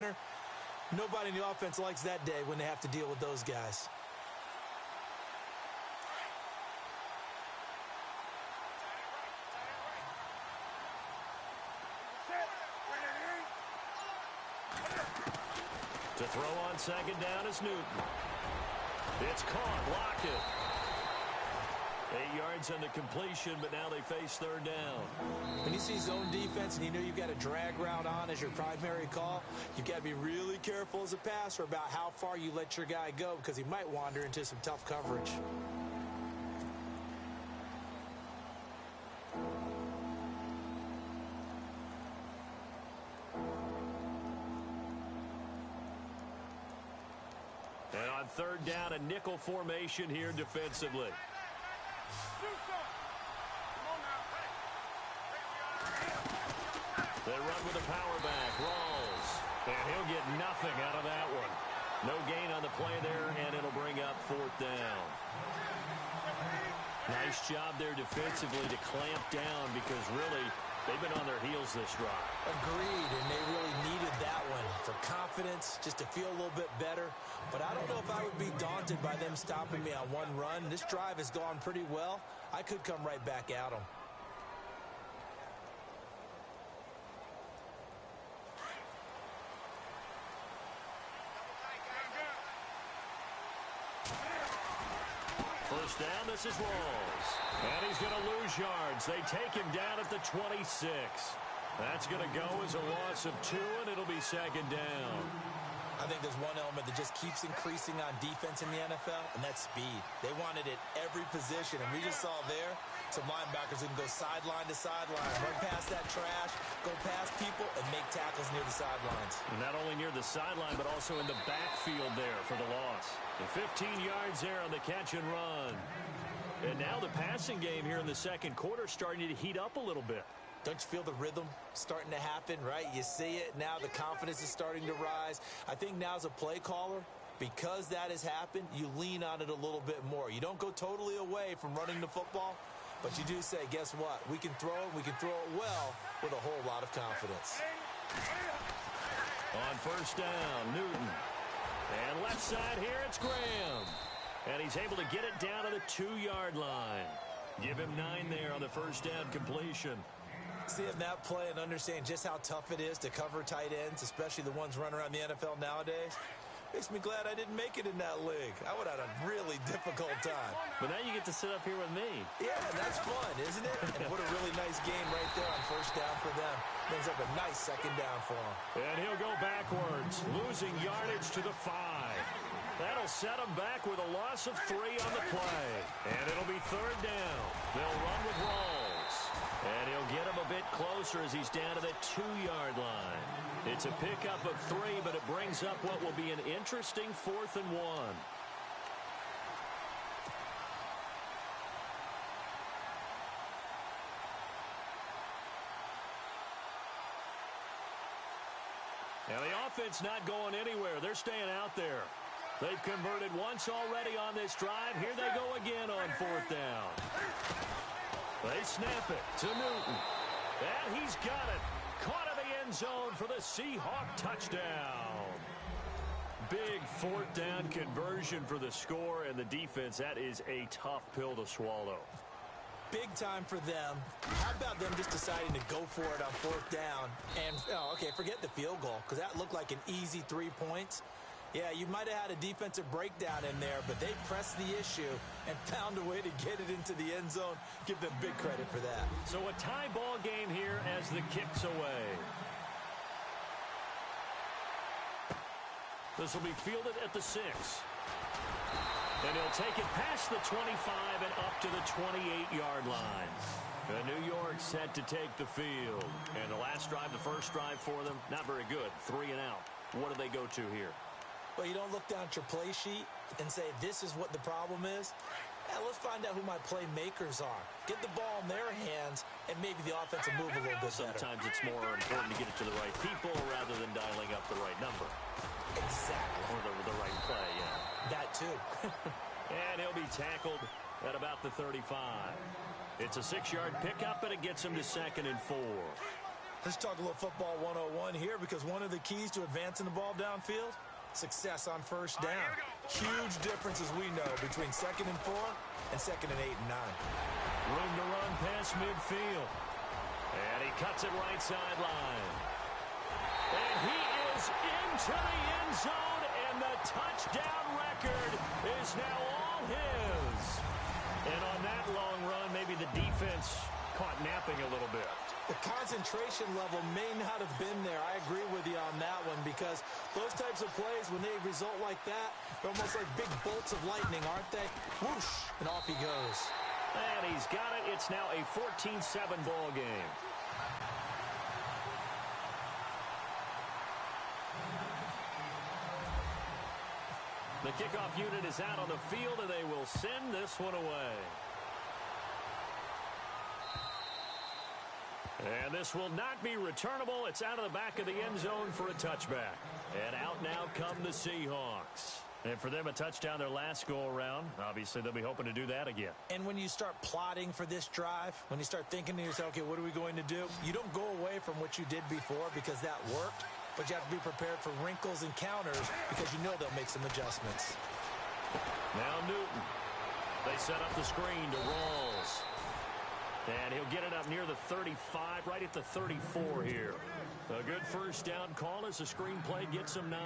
center. Nobody in the offense likes that day when they have to deal with those guys. To throw on second down is Newton. It's caught, blocked it. 8 yards on the completion, but now they face third down. When you see zone defense and you know you've got a drag route on as your primary call, you've got to be really careful as a passer about how far you let your guy go because he might wander into some tough coverage. And on third down, a nickel formation here defensively. They run with a power back. Rawls. And he'll get nothing out of that one. No gain on the play there, and it'll bring up fourth down. Nice job there defensively to clamp down because really they've been on their heels this drive. Agreed, and they really needed that one for confidence, just to feel a little bit better. But I don't know if I would be daunted by them stopping me on one run. This drive has gone pretty well. I could come right back at them. First down, this is Rawls. And he's going to lose yards. They take him down at the 26. That's going to go as a loss of 2, and it'll be second down. I think there's one element that just keeps increasing on defense in the NFL, and that's speed. They want it at every position, and we just saw there some linebackers who can go sideline to sideline, run past that trash, go past people, and make tackles near the sidelines. And not only near the sideline, but also in the backfield there for the loss. And 15 yards there on the catch and run. And now the passing game here in the second quarter starting to heat up a little bit. Don't you feel the rhythm starting to happen, right? You see it now. The confidence is starting to rise. I think now as a play caller, because that has happened, you lean on it a little bit more. You don't go totally away from running the football, but you do say, guess what? We can throw it. We can throw it well with a whole lot of confidence. On first down, Newton. And left side here, it's Graham. And he's able to get it down to the 2-yard line. Give him 9 there on the first down completion. Seeing that play and understand just how tough it is to cover tight ends, especially the ones running around the NFL nowadays, makes me glad I didn't make it in that league. I would have had a really difficult time. But now you get to sit up here with me. Yeah, that's fun, isn't it? And what a really nice game right there on first down for them. Brings up a nice second down for him. And he'll go backwards, losing yardage to the 5. That'll set him back with a loss of 3 on the play. And it'll be third down. They'll run with Rawls. And he'll get him a bit closer as he's down to the 2-yard line. It's a pickup of 3, but it brings up what will be an interesting 4th and 1. Now the offense not going anywhere. They're staying out there. They've converted once already on this drive. Here they go again on 4th down. They snap it to Newton. And he's got it. Caught in the end zone for the Seahawk touchdown. Big 4th down conversion for the score and the defense. That is a tough pill to swallow. Big time for them. How about them just deciding to go for it on 4th down? And, okay, forget the field goal, because that looked like an easy 3 points. Yeah, you might have had a defensive breakdown in there, but they pressed the issue and found a way to get it into the end zone. Give them big credit for that. So a tie ball game here as the kick's away. This will be fielded at the 6. And he'll take it past the 25 and up to the 28-yard line. And New York set to take the field. And the last drive, the first drive for them, not very good. 3 and out. What do they go to here? Well, you don't look down at your play sheet and say, this is what the problem is. Now, let's find out who my playmakers are. Get the ball in their hands, and maybe the offense will move a little bit better. Sometimes it's more important to get it to the right people rather than dialing up the right number. Exactly. Or the right play, yeah. That too. And he'll be tackled at about the 35. It's a 6-yard pickup, and it gets him to 2nd and 4. Let's talk a little football 101 here, because one of the keys to advancing the ball downfield, success on first down. Huge difference, as we know, between 2nd and 4 and 2nd and 8 and 9. Room to run past midfield. And he cuts it right sideline. And he is into the end zone, and the touchdown record is now all his. And on that long run, maybe the defense caught napping a little bit. The concentration level may not have been there. I agree with you on that one, because those types of plays, when they result like that, they're almost like big bolts of lightning, aren't they? Whoosh, and off he goes. And he's got it. It's now a 14-7 ball game. The kickoff unit is out on the field, and they will send this one away. And this will not be returnable. It's out of the back of the end zone for a touchback. And out now come the Seahawks. And for them, a touchdown their last go-around. Obviously, they'll be hoping to do that again. And when you start plotting for this drive, when you start thinking to yourself, okay, what are we going to do? You don't go away from what you did before because that worked, but you have to be prepared for wrinkles and counters because you know they'll make some adjustments. Now Newton. They set up the screen to Rawls. And he'll get it up near the 35, right at the 34 here. A good first down call as the screen play gets him 9.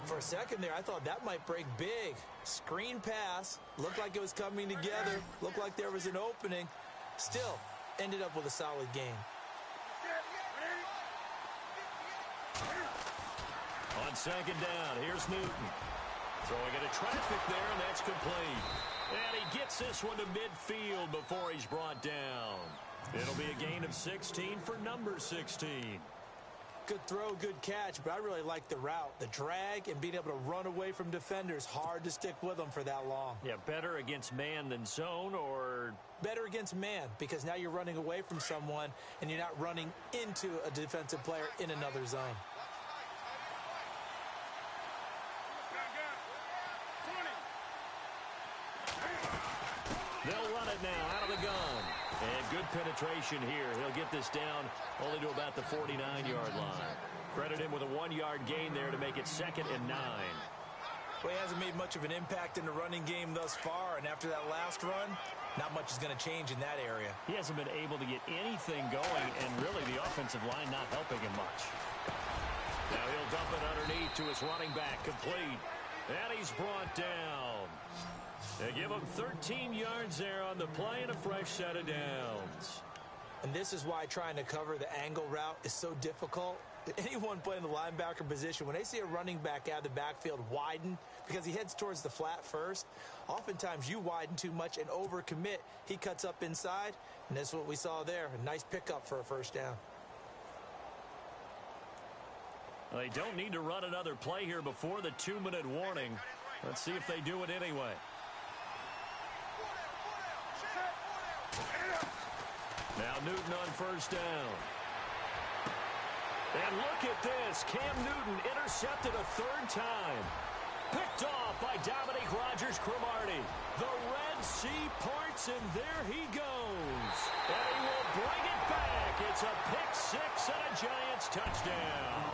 For a second there, I thought that might break big. Screen pass. Looked like it was coming together. Looked like there was an opening. Still, ended up with a solid game. On second down, here's Newton. Throwing into traffic there, and that's complete. And he gets this one to midfield before he's brought down. It'll be a gain of 16 for number 16. Good throw, good catch, but I really like the route. The drag and being able to run away from defenders. Hard to stick with them for that long. Yeah, better against man than zone, or? Better against man, because now you're running away from someone and you're not running into a defensive player in another zone. They'll run it now out of the gun. And good penetration here. He'll get this down only to about the 49-yard line. Credit him with a 1-yard gain there to make it 2nd and 9. Well, he hasn't made much of an impact in the running game thus far, and after that last run, not much is going to change in that area. He hasn't been able to get anything going, and really the offensive line not helping him much. Now he'll dump it underneath to his running back, complete. And he's brought down. They give him 13 yards there on the play and a fresh set of downs. And this is why trying to cover the angle route is so difficult. Anyone playing the linebacker position, when they see a running back out of the backfield widen because he heads towards the flat first, oftentimes you widen too much and overcommit. He cuts up inside, and that's what we saw there. A nice pickup for a first down. Well, they don't need to run another play here before the 2-minute warning. Let's see if they do it anyway. Now Newton on first down. And look at this. Cam Newton intercepted a 3rd time. Picked off by Dominique Rodgers-Cromartie. The Red Sea parts, and there he goes. And he will bring it back. It's a pick-6 and a Giants touchdown.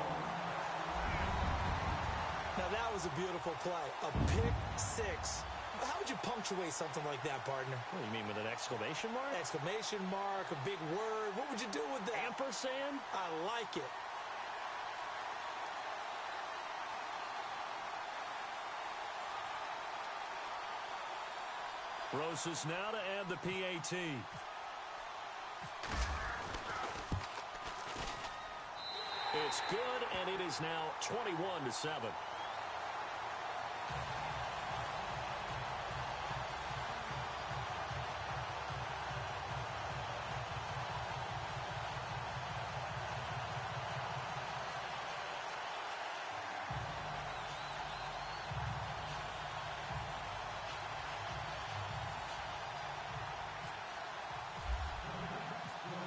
Now that was a beautiful play. A pick-6. How would you punctuate something like that, partner? What do you mean, with an exclamation mark? Exclamation mark, a big word. What would you do with that? Ampersand? I like it. Rosas now to add the PAT. It's good, and it is now 21-7.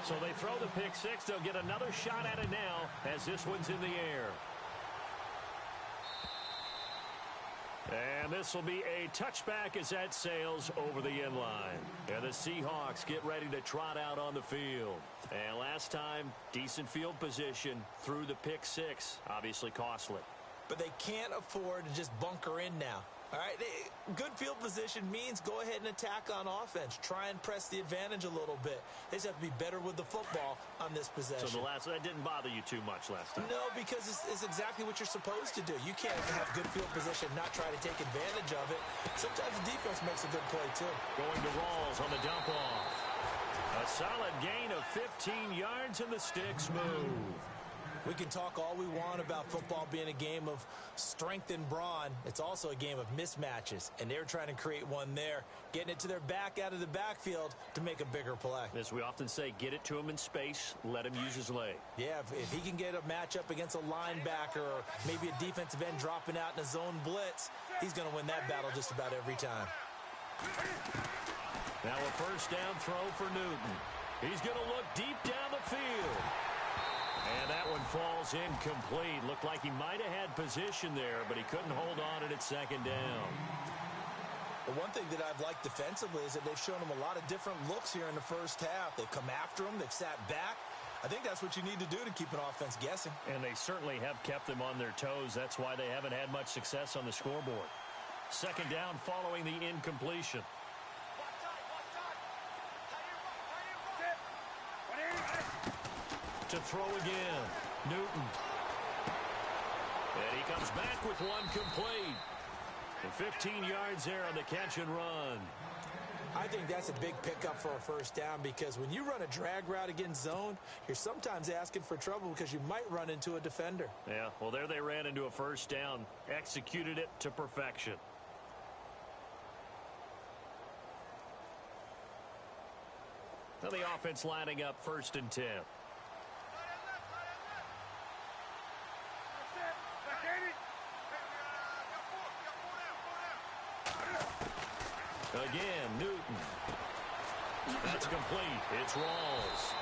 So they throw the pick-6. They'll get another shot at it now as this one's in the air. And this will be a touchback as that sails over the end line. And the Seahawks get ready to trot out on the field. And last time, decent field position through the pick six. Obviously costly. But they can't afford to just bunker in now. All right, good field position means go ahead and attack on offense. Try and press the advantage a little bit. They just have to be better with the football on this possession. So that didn't bother you too much last time? No, because it's exactly what you're supposed to do. You can't have good field position and not try to take advantage of it. Sometimes the defense makes a good play, too. Going to Rawls on the dump-off. A solid gain of 15 yards, and the sticks move. We can talk all we want about football being a game of strength and brawn. It's also a game of mismatches, and they're trying to create one there, getting it to their back out of the backfield to make a bigger play. As we often say, get it to him in space, let him use his leg. Yeah, if he can get a matchup against a linebacker or maybe a defensive end dropping out in a zone blitz, he's going to win that battle just about every time. Now a first down throw for Newton. He's going to look deep down the field. And that one falls incomplete. Looked like he might have had position there, but he couldn't hold on at second down. The one thing that I've liked defensively is that they've shown him a lot of different looks here in the first half. They've come after him. They've sat back. I think that's what you need to do to keep an offense guessing. And they certainly have kept them on their toes. That's why they haven't had much success on the scoreboard. Second down following the incompletion. To throw again, Newton. And he comes back with one complete. And 15 yards there on the catch and run. I think that's a big pickup for a first down because when you run a drag route against zone, you're sometimes asking for trouble because you might run into a defender. Yeah, well, there they ran into a first down, executed it to perfection. Now the offense lining up 1st and 10. Again, Newton. That's complete. It's Rawls.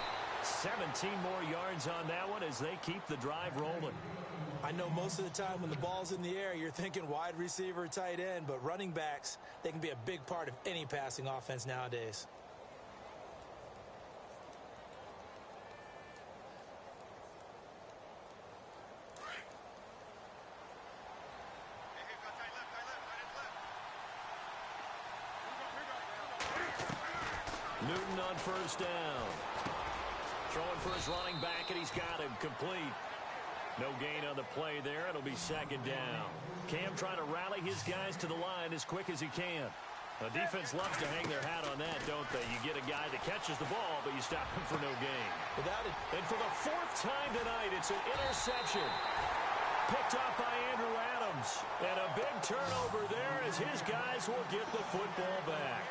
17 more yards on that one as they keep the drive rolling. I know most of the time when the ball's in the air, you're thinking wide receiver, tight end, but running backs, they can be a big part of any passing offense nowadays. Newton on first down. Throwing for his running back, and he's got him complete. No gain on the play there. It'll be second down. Cam trying to rally his guys to the line as quick as he can. The defense loves to hang their hat on that, don't they? You get a guy that catches the ball, but you stop him for no gain. Without it. And for the 4th time tonight, it's an interception. Picked up by Andrew Adams. And a big turnover there as his guys will get the football back.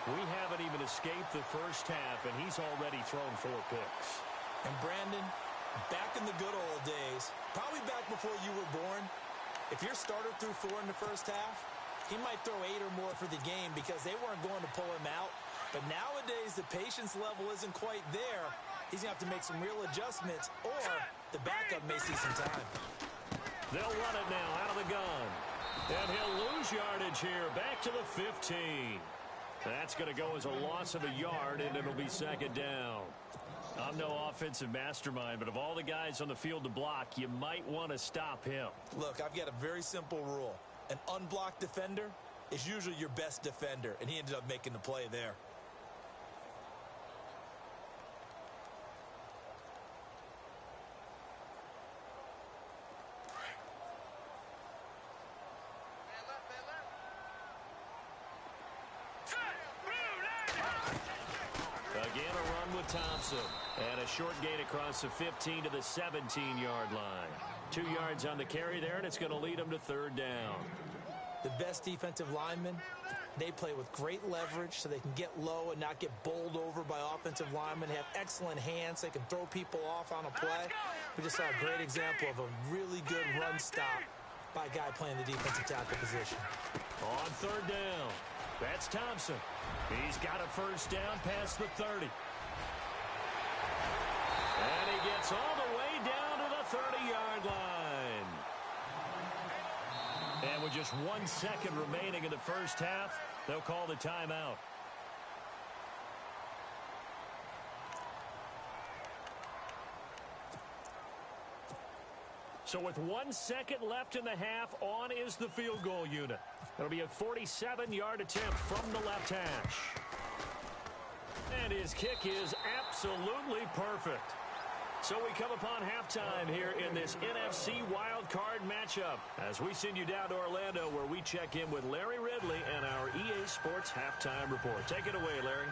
We haven't even escaped the first half, and he's already thrown 4 picks. And Brandon, back in the good old days, probably back before you were born, if your starter threw 4 in the first half, he might throw 8 or more for the game because they weren't going to pull him out. But nowadays, the patience level isn't quite there. He's going to have to make some real adjustments, or the backup may see some time. They'll run it now out of the gun. And he'll lose yardage here, back to the 15. That's going to go as a loss of a yard, and it'll be second down. I'm no offensive mastermind, but of all the guys on the field to block, you might want to stop him. Look, I've got a very simple rule. An unblocked defender is usually your best defender, and he ended up making the play there. Again, a run with Thompson. And a short gain across the 15 to the 17-yard line. 2 yards on the carry there, and it's going to lead them to 3rd down. The best defensive linemen, they play with great leverage so they can get low and not get bowled over by offensive linemen. They have excellent hands. They can throw people off on a play. We just saw a great example of a really good run stop by a guy playing the defensive tackle position. On 3rd down, that's Thompson. He's got a first down past the 30. And he gets all the way down to the 30-yard line. And with just 1 second remaining in the first half, they'll call the timeout. So with 1 second left in the half, on is the field goal unit. It'll be a 47-yard attempt from the left hash. And his kick is absolutely perfect. So we come upon halftime here in this NFC wildcard matchup as we send you down to Orlando where we check in with Larry Ridley and our EA Sports Halftime Report. Take it away, Larry.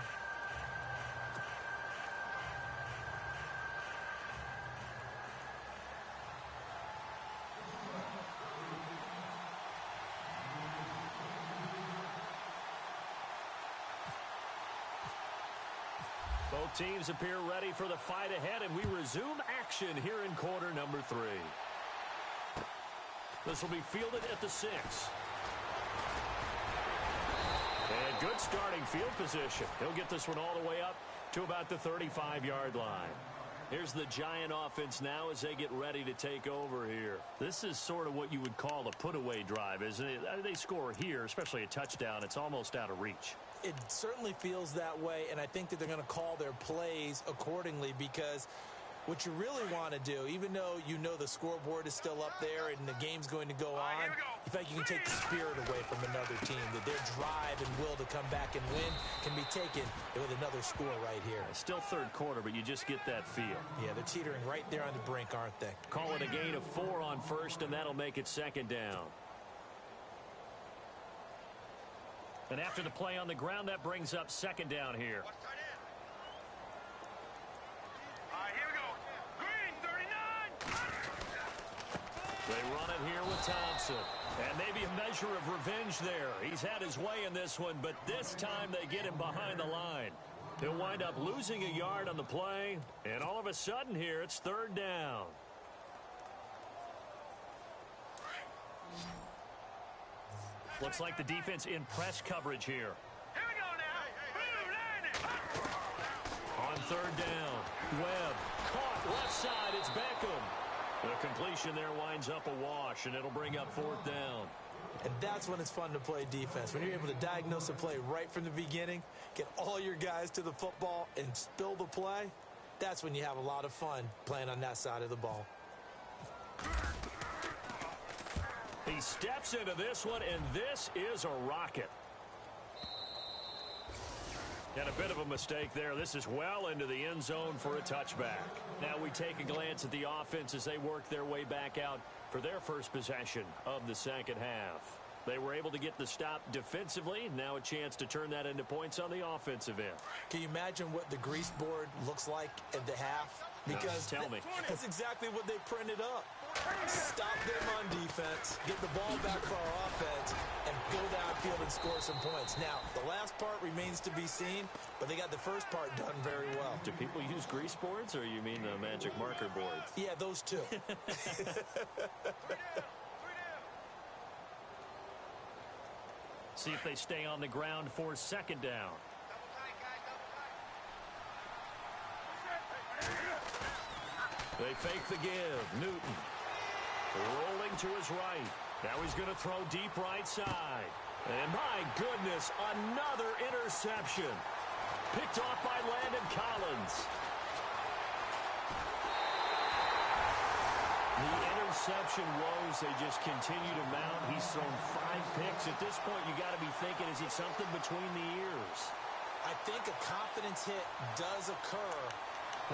Both teams appear ready for the fight ahead, and we resume action here in quarter number 3. This will be fielded at the 6. And good starting field position. He'll get this one all the way up to about the 35-yard line. Here's the Giant offense now as they get ready to take over here. This is sort of what you would call a put-away drive, isn't it? They score here, especially a touchdown. It's almost out of reach. It certainly feels that way, and I think that they're going to call their plays accordingly because what you really want to do, even though you know the scoreboard is still up there and the game's going to go on, in fact, you can take the spirit away from another team, that their drive and will to come back and win can be taken with another score right here. Still third quarter, but you just get that feel. Yeah, they're teetering right there on the brink, aren't they? Call it a gain of 4 on first, and that'll make it second down. And after the play on the ground, that brings up second down here. Here we go. Green, 39. They run it here with Thompson. And maybe a measure of revenge there. He's had his way in this one, but this time they get him behind the line. He'll wind up losing a yard on the play, and all of a sudden here, it's third down. Looks like the defense in press coverage here. Here we go now. On third down, Webb caught left side. It's Beckham. The completion there winds up a wash, and it'll bring up fourth down. And that's when it's fun to play defense. When you're able to diagnose a play right from the beginning, get all your guys to the football, and spill the play, that's when you have a lot of fun playing on that side of the ball. He steps into this one, and this is a rocket. And a bit of a mistake there. This is well into the end zone for a touchback. Now we take a glance at the offense as they work their way back out for their first possession of the second half. They were able to get the stop defensively. Now a chance to turn that into points on the offensive end. Can you imagine what the grease board looks like at the half? Because tell me. That's exactly what they printed up. Stop them on defense, get the ball back for our offense, and go downfield and score some points. Now, the last part remains to be seen, but they got the first part done very well. Do people use grease boards, or you mean the magic marker boards? Yeah, those two. See if they stay on the ground for second down. They fake the give. Newton rolling to his right. Now he's going to throw deep right side. And my goodness, another interception. Picked off by Landon Collins. The interception woes, they just continue to mount. He's thrown 5 picks. At this point, you got to be thinking, is it something between the ears? I think a confidence hit does occur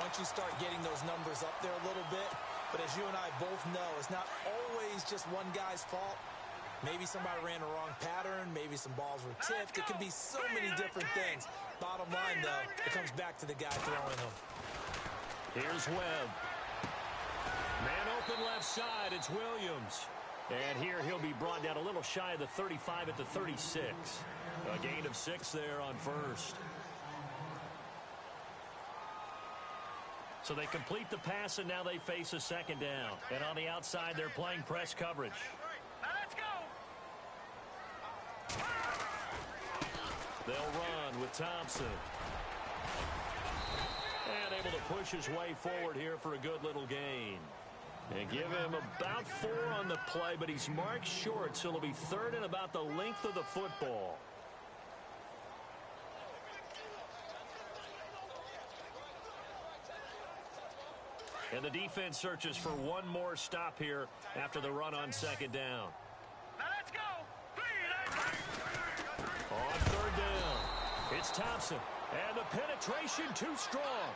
once you start getting those numbers up there a little bit. But as you and I both know, it's not always just one guy's fault. Maybe somebody ran a wrong pattern. Maybe some balls were tipped. It could be so many different things. Bottom line, though, it comes back to the guy throwing them. Here's Webb. Man open left side. It's Williams. And here he'll be brought down a little shy of the 35 at the 36. A gain of 6 there on first. So they complete the pass, and now they face a second down. And on the outside, they're playing press coverage. Now let's go. They'll run with Thompson. And able to push his way forward here for a good little gain. They give him about 4 on the play, but he's marked short, so it'll be 3rd and about the length of the football. And the defense searches for one more stop here after the run on 2nd down. Now let's go. On 3rd down, it's Thompson. And the penetration too strong.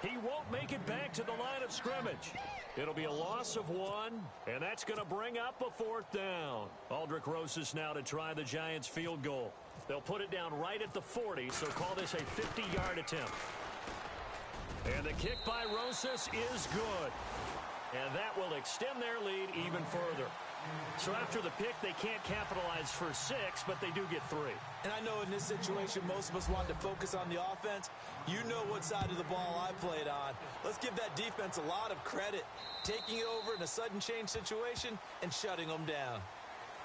He won't make it back to the line of scrimmage. It'll be a loss of 1, and that's going to bring up a 4th down. Aldrick Rosas now to try the Giants' field goal. They'll put it down right at the 40, so call this a 50-yard attempt. And the kick by Rosas is good. And that will extend their lead even further. So after the pick, they can't capitalize for 6, but they do get 3. And I know in this situation, most of us want to focus on the offense. You know what side of the ball I played on. Let's give that defense a lot of credit. Taking it over in a sudden change situation and shutting them down.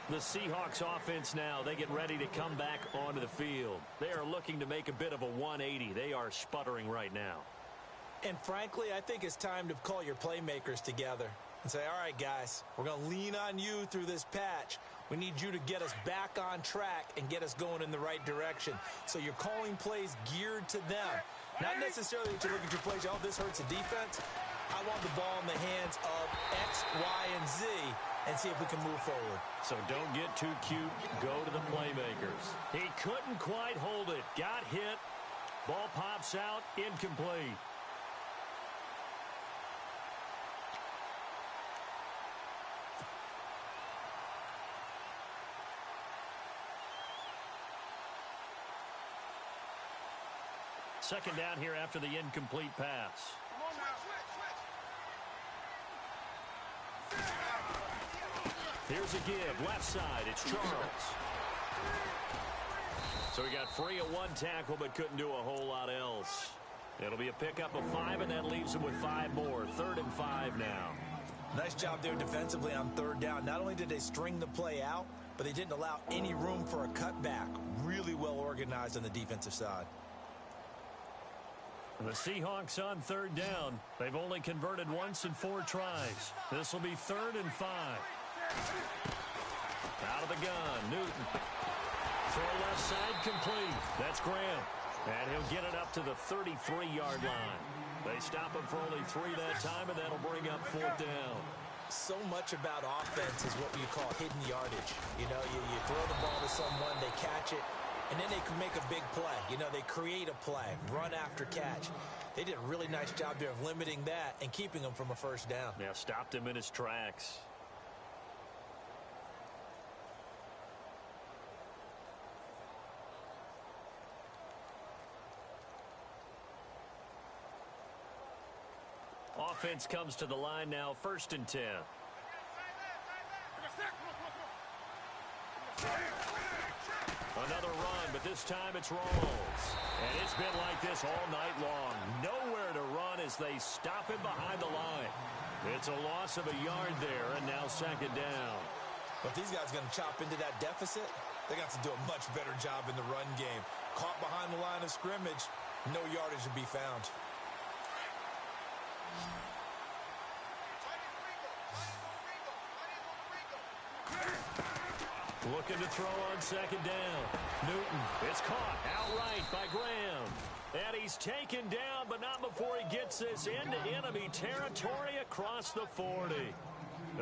The Seahawks offense now, they get ready to come back onto the field. They are looking to make a bit of a 180. They are sputtering right now. And frankly, I think it's time to call your playmakers together and say, all right, guys, we're going to lean on you through this patch. We need you to get us back on track and get us going in the right direction. So you're calling plays geared to them. Not necessarily that you look at your plays, oh, this hurts the defense. I want the ball in the hands of X, Y, and Z and see if we can move forward. So don't get too cute. Go to the playmakers. He couldn't quite hold it. Got hit. Ball pops out. Incomplete. Second down here after the incomplete pass. Here's a give. Left side. It's Charles. So he got free of 1 tackle but couldn't do a whole lot else. It'll be a pickup of 5, and that leaves him with 5 more. 3rd and 5 now. Nice job there defensively on 3rd down. Not only did they string the play out, but they didn't allow any room for a cutback. Really well organized on the defensive side. The Seahawks on 3rd down. They've only converted once in 4 tries. This will be 3rd and 5. Out of the gun, Newton. Throw left side complete. That's Graham. And he'll get it up to the 33-yard line. They stop him for only 3 that time, and that'll bring up 4th down. So much about offense is what you call hidden yardage. You know, you throw the ball to someone, they catch it, and then they can make a big play. You know, they create a play, run after catch. They did a really nice job there of limiting that and keeping him from a 1st down. Yeah, stopped him in his tracks. Offense comes to the line now, 1st and 10. Another run, but this time it's Rawls. And it's been like this all night long. Nowhere to run as they stop him behind the line. It's a loss of a yard there, and now 2nd down. But if these guys are going to chop into that deficit, they're going to have to do a much better job in the run game. Caught behind the line of scrimmage, no yardage to be found. Looking to throw on 2nd down. Newton, it's caught outright by Graham. And he's taken down, but not before he gets this into enemy territory across the 40.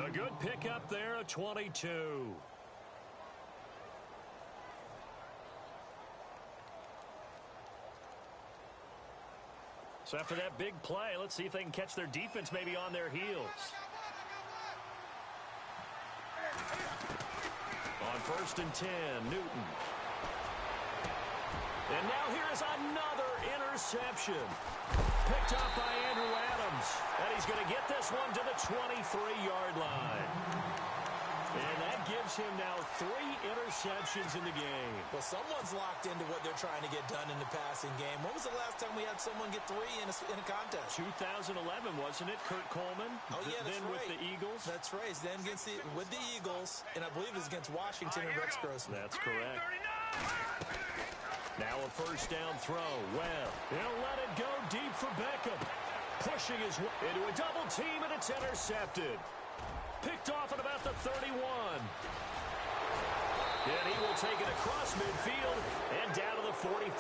A good pickup there of 22. So after that big play, let's see if they can catch their defense maybe on their heels. On 1st and 10, Newton. And now here is another interception. Picked up by Andrew Adams. And he's going to get this one to the 23-yard line. And that gives him now 3 interceptions in the game. Well, someone's locked into what they're trying to get done in the passing game. When was the last time we had someone get 3 in a contest? 2011, wasn't it? Kurt Coleman. Oh, yeah, that's then right. With the Eagles. That's right. It's then with the Eagles, and I believe it's against Washington and Rex Grossman. That's correct. Now a 1st down throw. Well, he'll let it go deep for Beckham. Pushing his way into a double team, and it's intercepted. Picked off at about the 31. And he will take it across midfield and down to the 45.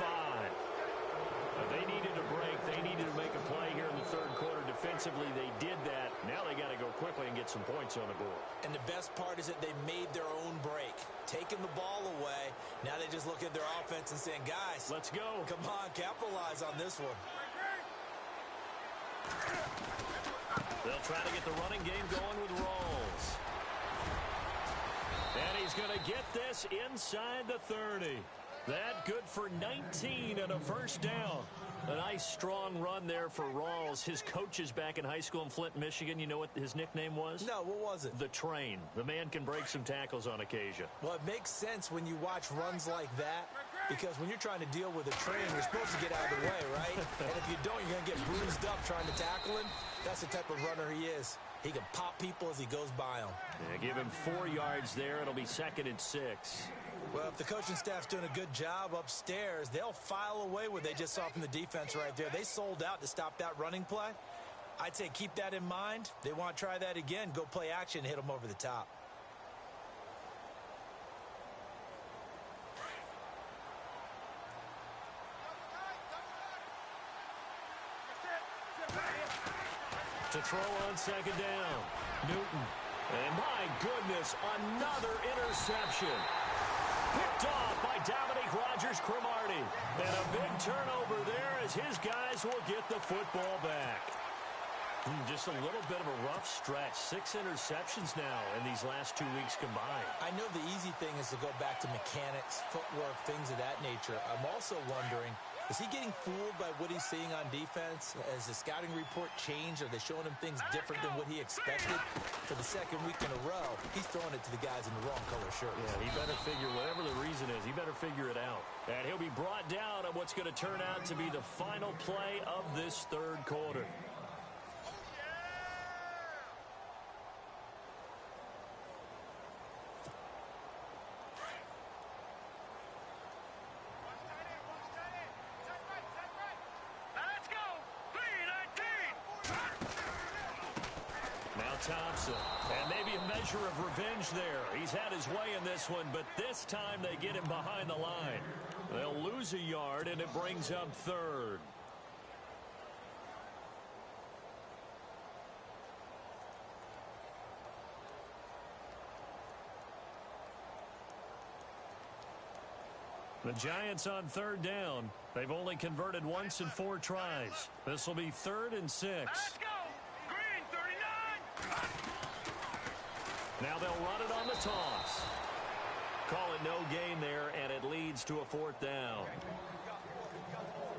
They needed a break. They needed to make a play here in the third quarter. Defensively, they did that. Now they got to go quickly and get some points on the board. And the best part is that they made their own break. Taking the ball away. Now they just look at their offense and saying, guys, let's go. Come on, capitalize on this one. They'll try to get the running game going with Rawls. And he's going to get this inside the 30. That good for 19 and a first down. A nice, strong run there for Rawls. His coaches back in high school in Flint, Michigan, you know what his nickname was? No, what was it? The Train. The man can break some tackles on occasion. Well, it makes sense when you watch runs like that, because when you're trying to deal with a train, you're supposed to get out of the way, right? And if you don't, you're going to get bruised up trying to tackle him. That's the type of runner he is. He can pop people as he goes by them. Yeah, give him 4 yards there. It'll be 2nd and 6. Well, if the coaching staff's doing a good job upstairs, they'll file away what they just saw from the defense right there. They sold out to stop that running play. I'd say keep that in mind. They want to try that again. Go play action and hit them over the top. To throw on 2nd down. Newton. And my goodness, another interception. Picked off by Dominique Rodgers-Cromartie. And a big turnover there as his guys will get the football back. Just a little bit of a rough stretch. 6 interceptions now in these last 2 weeks combined. I know the easy thing is to go back to mechanics, footwork, things of that nature. I'm also wondering, is he getting fooled by what he's seeing on defense? Has the scouting report changed? Are they showing him things different than what he expected? For the 2nd week in a row, he's throwing it to the guys in the wrong color shirt. Yeah, he better figure, whatever the reason is, he better figure it out. And he'll be brought down on what's going to turn out to be the final play of this third quarter. Thompson, and maybe a measure of revenge there. He's had his way in this one, but this time they get him behind the line. They'll lose a yard, and it brings up 3rd. The Giants on 3rd down. They've only converted once in 4 tries. This will be 3rd and 6. Let's go! Green, 39! Now they'll run it on the toss. Call it no gain there, and it leads to a 4th down.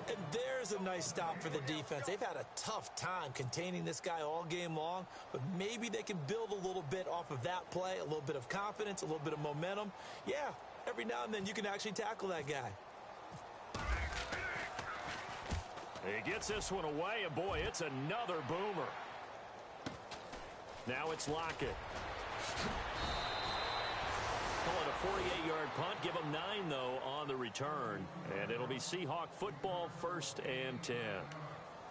And there's a nice stop for the defense. They've had a tough time containing this guy all game long, but maybe they can build a little bit off of that play, a little bit of confidence, a little bit of momentum. Yeah, every now and then you can actually tackle that guy. He gets this one away, and boy, it's another boomer. Now it's Lockett. Call it a 48-yard punt. Give them 9, though, on the return. And it'll be Seahawk football, 1st and 10.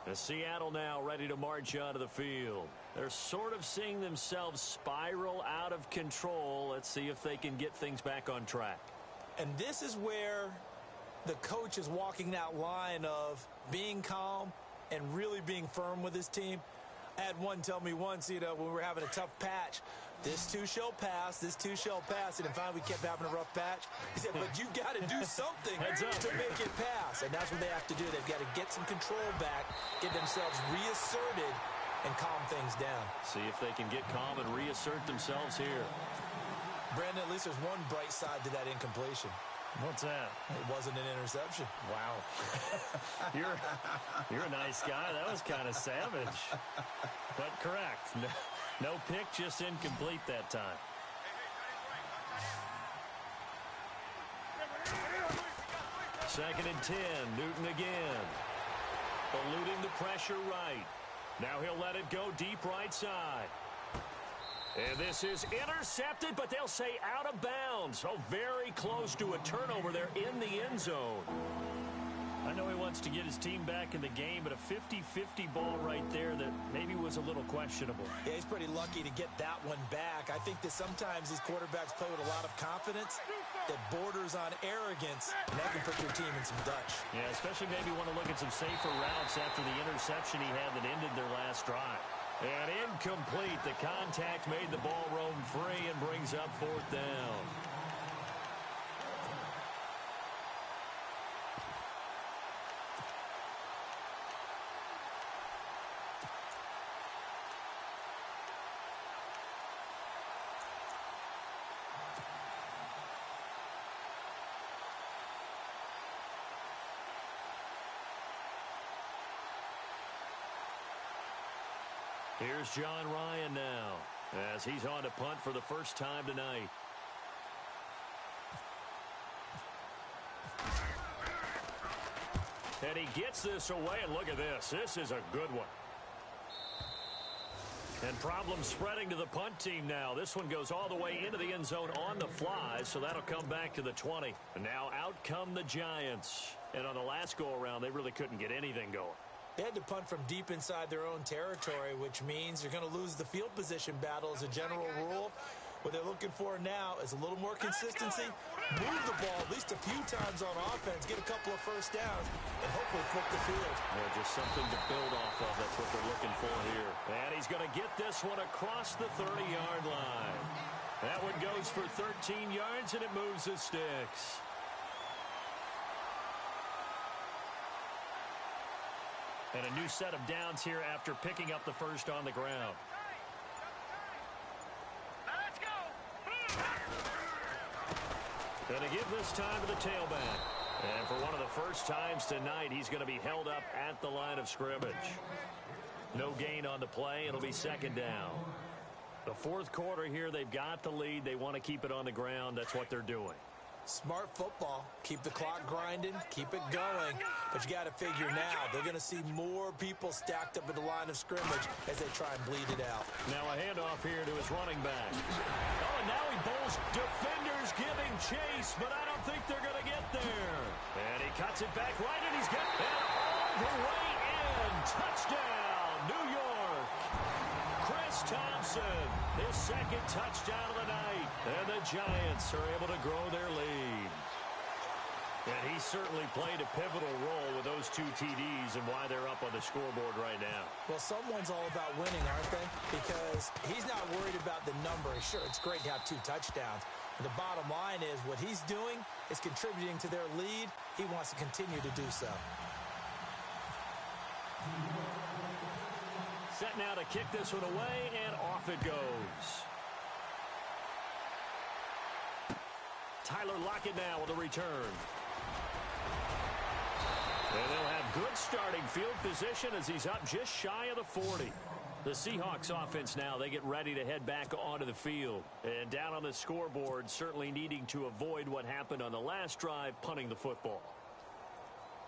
As Seattle now ready to march onto the field. They're sort of seeing themselves spiral out of control. Let's see if they can get things back on track. And this is where the coach is walking that line of being calm and really being firm with his team. I had one tell me once, when we were having a tough patch, this too shall pass, this too shall pass. And finally we kept having a rough patch. He said, but you got to do something to make it pass. And that's what they have to do. They've got to get some control back, get themselves reasserted, and calm things down. See if they can get calm and reassert themselves here. Brandon, at least there's one bright side to that incompletion. What's that? It wasn't an interception. Wow. You're a nice guy. That was kind of savage. But correct. No pick, just incomplete that time. 2nd and 10. Newton again. Eluding the pressure right. Now he'll let it go deep right side. And this is intercepted, but they'll say out of bounds. Oh, very close to a turnover there in the end zone. I know he wants to get his team back in the game, but a 50-50 ball right there that maybe was a little questionable. Yeah, he's pretty lucky to get that one back. I think that sometimes these quarterbacks play with a lot of confidence that borders on arrogance, and that can put your team in some Dutch. Yeah, especially maybe want to look at some safer routes after the interception he had that ended their last drive. And incomplete. The contact made the ball roam free and brings up 4th down. Here's John Ryan now as he's on to punt for the first time tonight. And he gets this away, and look at this. This is a good one. And problems spreading to the punt team now. This one goes all the way into the end zone on the fly, so that'll come back to the 20. And now out come the Giants. And on the last go-around, they really couldn't get anything going. They had to punt from deep inside their own territory, which means you're going to lose the field position battle as a general rule. What they're looking for now is a little more consistency, move the ball at least a few times on offense, get a couple of first downs, and hopefully flip the field. Yeah, just something to build off of. That's what they're looking for here. And he's going to get this one across the 30-yard line. That one goes for 13 yards, and it moves the sticks. And a new set of downs here after picking up the first on the ground. Let's go. Going to give this time to the tailback. And for one of the first times tonight, he's going to be held up at the line of scrimmage. No gain on the play. It'll be 2nd down. The 4th quarter here, they've got the lead. They want to keep it on the ground. That's what they're doing. Smart football. Keep the clock grinding. Keep it going. But you got to figure now, they're going to see more people stacked up at the line of scrimmage as they try and bleed it out. Now a handoff here to his running back. Oh, and now he bowls. Defenders giving chase, but I don't think they're going to get there. And he cuts it back right, and he's got it all the way in. Touchdown, New York. Chris Thompson, his 2nd touchdown of the night. And the Giants are able to grow their lead. And he certainly played a pivotal role with those 2 TDs and why they're up on the scoreboard right now. Well, someone's all about winning, aren't they? Because he's not worried about the number. Sure, it's great to have 2 touchdowns. But the bottom line is what he's doing is contributing to their lead. He wants to continue to do so. Set now to kick this one away, and off it goes. Tyler Lockett now with a return. And they'll have good starting field position as he's up just shy of the 40. The Seahawks offense now, they get ready to head back onto the field. And down on the scoreboard, certainly needing to avoid what happened on the last drive, punting the football.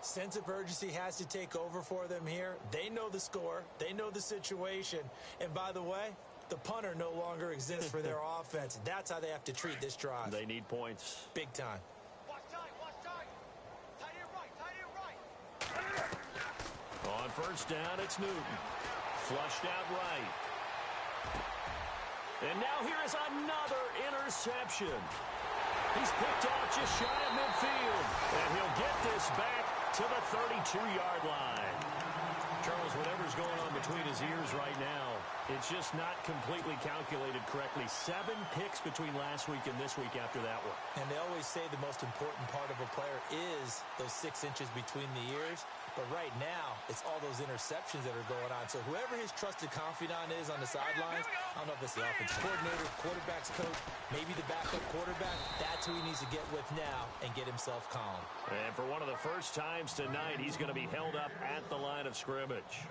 Sense of urgency has to take over for them here. They know the score. They know the situation. And by the way, the punter no longer exists for their offense. That's how they have to treat this drive. They need points. Big time. Watch tight, watch tight. Tight end right, tight end right. On 1st down, it's Newton. Flushed out right. And now here is another interception. He's picked off just shy of midfield. And he'll get this back to the 32-yard line. Charles, whatever's going on between his ears right now, it's just not completely calculated correctly. 7 picks between last week and this week after that one. And they always say the most important part of a player is those 6 inches between the ears. But right now, it's all those interceptions that are going on. So whoever his trusted confidant is on the sidelines, I don't know if it's the offensive coordinator, quarterback's coach, maybe the backup quarterback, that's who he needs to get with now and get himself calm. And for one of the first times tonight, he's going to be held up at the line of scrimmage.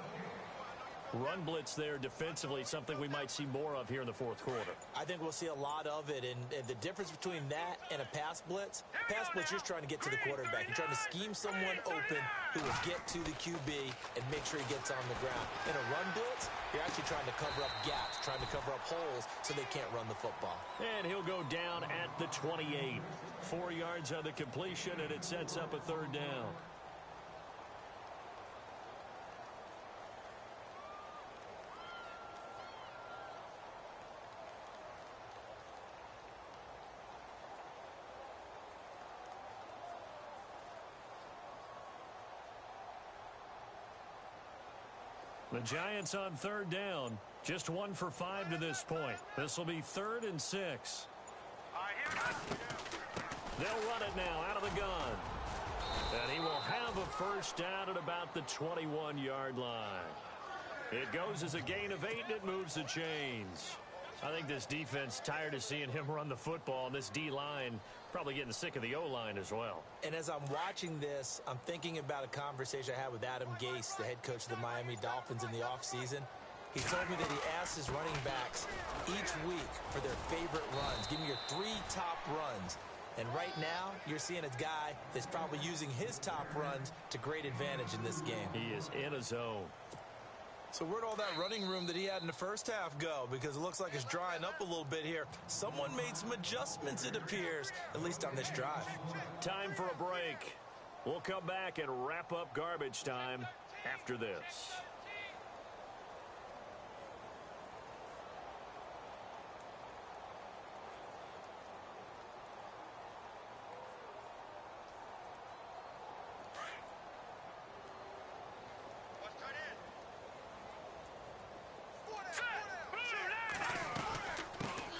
Run blitz there defensively, something we might see more of here in the 4th quarter. I think we'll see a lot of it, and the difference between that and a pass blitz, you're just trying to get to the quarterback. You're trying to scheme someone open who will get to the QB and make sure he gets on the ground. In a run blitz, you're actually trying to cover up gaps, trying to cover up holes so they can't run the football. And he'll go down at the 28. 4 yards on the completion, and it sets up a 3rd down. The Giants on third down. Just 1 for 5 to this point. This will be 3rd and 6. They'll run it now out of the gun. And he will have a first down at about the 21-yard line. It goes as a gain of 8, and it moves the chains. I think this defense tired of seeing him run the football, and this D-line probably getting sick of the O-line as well. And as I'm watching this, I'm thinking about a conversation I had with Adam Gase, the head coach of the Miami Dolphins in the offseason. He told me that he asked his running backs each week for their favorite runs. Give me your 3 top runs. And right now, you're seeing a guy that's probably using his top runs to great advantage in this game. He is in a zone. So where'd all that running room that he had in the first half go? Because it looks like it's drying up a little bit here. Someone made some adjustments, it appears, at least on this drive. Time for a break. We'll come back and wrap up garbage time after this.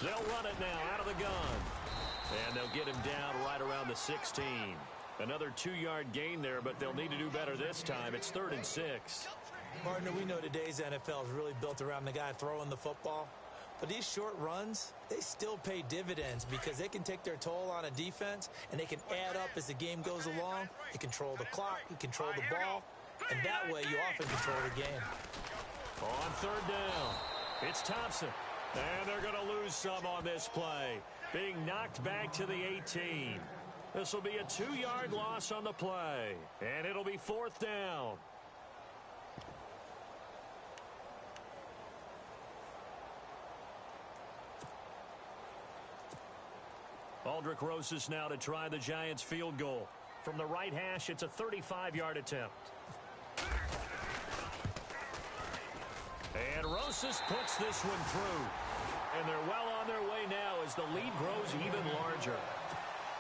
They'll run it now out of the gun. And they'll get him down right around the 16. Another 2-yard gain there, but they'll need to do better this time. It's 3rd and 6. Partner, we know today's NFL is really built around the guy throwing the football. But these short runs, they still pay dividends because they can take their toll on a defense, and they can add up as the game goes along. You control the clock, you control the ball, and that way you often control the game. On 3rd down, it's Thompson. And they're going to lose some on this play. Being knocked back to the 18. This will be a 2-yard loss on the play. And it'll be 4th down. Aldrick Rosas now to try the Giants field goal. From the right hash, it's a 35-yard attempt. And Rosas puts this one through. And they're well on their way now as the lead grows even larger.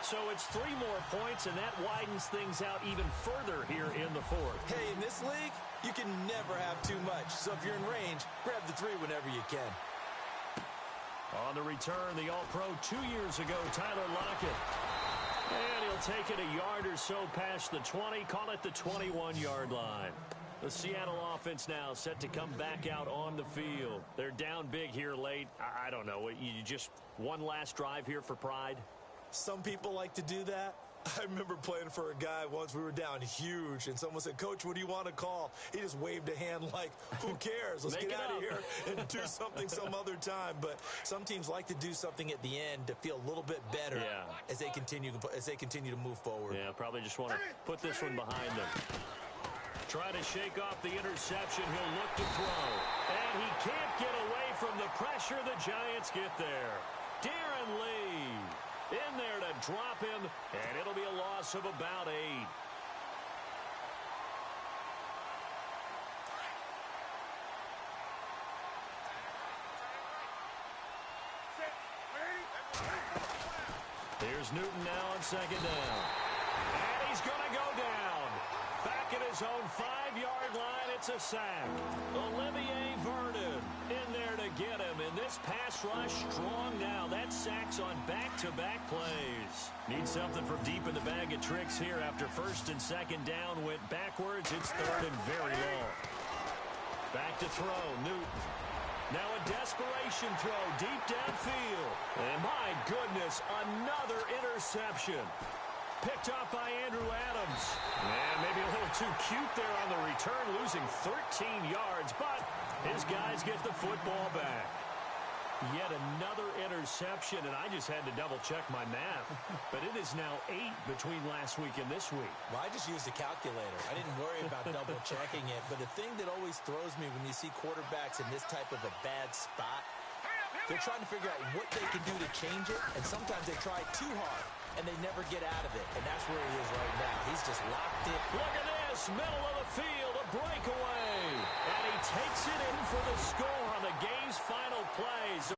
So it's 3 more points, and that widens things out even further here in the 4th. Hey, in this league, you can never have too much. So if you're in range, grab the 3 whenever you can. On the return, the All-Pro 2 years ago, Tyler Lockett. And he'll take it a yard or so past the 20, call it the 21-yard line. The Seattle offense now set to come back out on the field. They're down big here late. I don't know. You just one last drive here for pride? Some people like to do that. I remember playing for a guy once. We were down huge, and someone said, "Coach, what do you want to call?" He just waved a hand like, who cares? Let's get out of here and do something some other time. But some teams like to do something at the end to feel a little bit better as they continue to move forward. Yeah, probably just want to put this one behind them. Try to shake off the interception. He'll look to throw. And he can't get away from the pressure. The Giants get there. Darren Lee in there to drop him, and it'll be a loss of about 8. Here's Newton now on 2nd down. And he's going to go down. Back at his own 5-yard line, it's a sack. Olivier Vernon in there to get him. And this pass rush strong now. That sack's on back-to-back plays. Need something from deep in the bag of tricks here after 1st and 2nd down went backwards. It's 3rd and very long. Back to throw, Newton. Now a desperation throw deep downfield. And my goodness, another interception. Picked off by Andrew Adams. And maybe a little too cute there on the return, losing 13 yards, but his guys get the football back. Yet another interception, and I just had to double-check my math. But it is now 8 between last week and this week. Well, I just used a calculator. I didn't worry about double-checking it. But the thing that always throws me when you see quarterbacks in this type of a bad spot, they're trying to figure out what they can do to change it, and sometimes they try too hard, and they never get out of it. And that's where he is right now. He's just locked in. Look at this, middle of the field, a breakaway. And he takes it in for the score on the game's final plays.